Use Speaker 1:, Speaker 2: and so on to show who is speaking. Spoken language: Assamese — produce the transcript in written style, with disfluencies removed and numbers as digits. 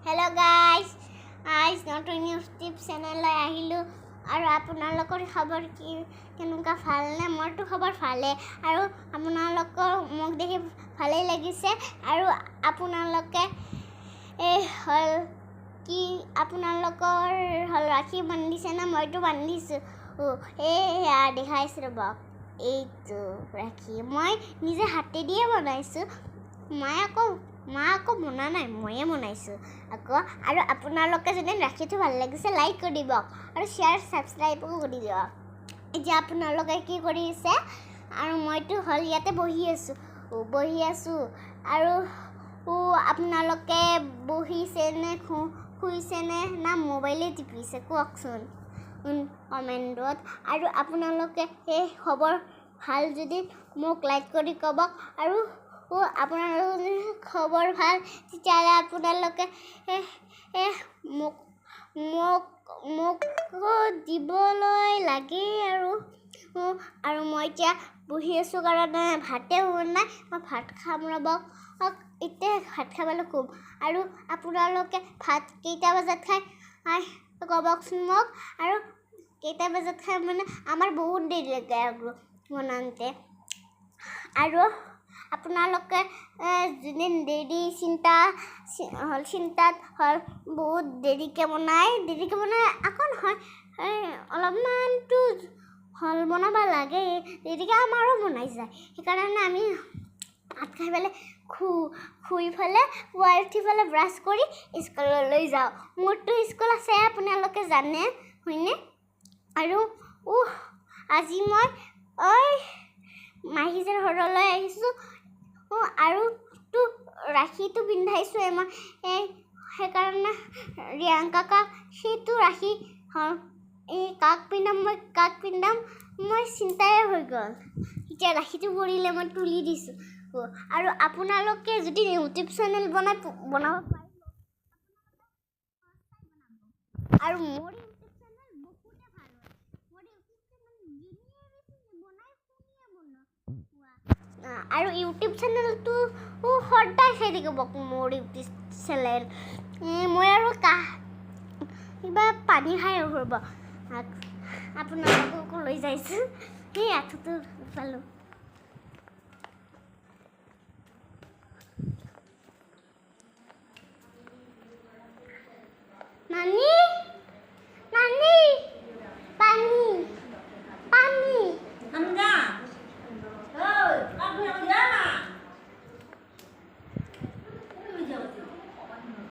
Speaker 1: Hello guys, आज নতুন ইউটিউব চেনেললৈ আহিলোঁ আৰু আপোনালোকৰ খবৰ কি কেনেকুৱা ভালনে? মোৰতো খবৰ ভালে আৰু আপোনালোকৰ মোক দেখি ভালেই লাগিছে আৰু আপোনালোকে হল কি আপোনালোকৰ হল ৰাখি বান্ধিছে না? মইতো বান্ধিছোঁ। এয়া দেখাইছোঁ ৰ'ব, এইটো ৰাখি মই নিজে হাতে দিয়ে বনাইছোঁ। মা আকৌ বনা নাই, ময়ে বনাইছোঁ আকৌ। আৰু আপোনালোকে যদি ৰাখিটো ভাল লাগিছে লাইক কৰি দিব আৰু শ্বেয়াৰ ছাবস্ক্ৰাইবো কৰি দিব। এতিয়া আপোনালোকে কি কৰিছে? আৰু মইতো হ'ল ইয়াতে বহি আছোঁ আৰু আপোনালোকে বহিছেনে শুইছেনে না মোবাইলে টিপিছে কওকচোন কমেণ্টত। আৰু আপোনালোকে সেই খবৰ ভাল যদি মোক লাইক কৰি ক'ব আৰু আপোনালোকৰ খবৰ ভাল তেতিয়াহ'লে আপোনালোকে মোক দিবলৈ লাগে আৰু মই এতিয়া বহি আছোঁ কাৰণে ভাতে হোৱা নাই। মই ভাত খাম ৰ'ব, এতিয়া ভাত খাবলৈ ক'ম। আৰু আপোনালোকে ভাত কেইটা বজাত খায় ক'বচোন মোক। আৰু কেইটা বজাত খায় মানে আমাৰ বহুত দেৰি লাগে আৰু বনাওঁতে। আৰু আপোনালোকে যদি চিন্তাত হ'ল বহুত দেৰিকৈ বনাই আকৌ নহয় অলপমানতো হ'ল বনাব লাগে, দেৰিকৈ আমাৰো বনাই যায়। সেইকাৰণে আমি ভাত খাই পেলাই শুই পেলাই পুৱাই উঠি পেলাই ব্ৰাছ কৰি স্কুললৈ যাওঁ। মোৰতো স্কুল আছে আপোনালোকে জানে হয়নে? আৰু আজি মই মাহীজৰ ঘৰলৈ আহিছোঁ আৰু ৰাখিটো পিন্ধাইছোঁ মই সেইকাৰণে ৰিয়াংকাক সেইটো ৰাখি কাক পিন্ধাম মই চিন্তাই হৈ গ'ল। এতিয়া ৰাখিটো পৰিলে মই তুলি দিছোঁ। আৰু আপোনালোকে যদি ইউটিউব চেনেল বনাব পাৰিব আৰু মোৰ ইউটিউব চেনেল বহুতে ভাল হয়। মোৰ ইউটিউব চেনেল আৰু ইউটিউব চেনেলটো সদায় চাই থাকিব মোৰ ইউটিউব চেনেল। মই আৰু কিবা পানী খাই ৰ'ব আপোনালোককো লৈ যাইছোঁ। সেই আঁঠুটো পালোঁ।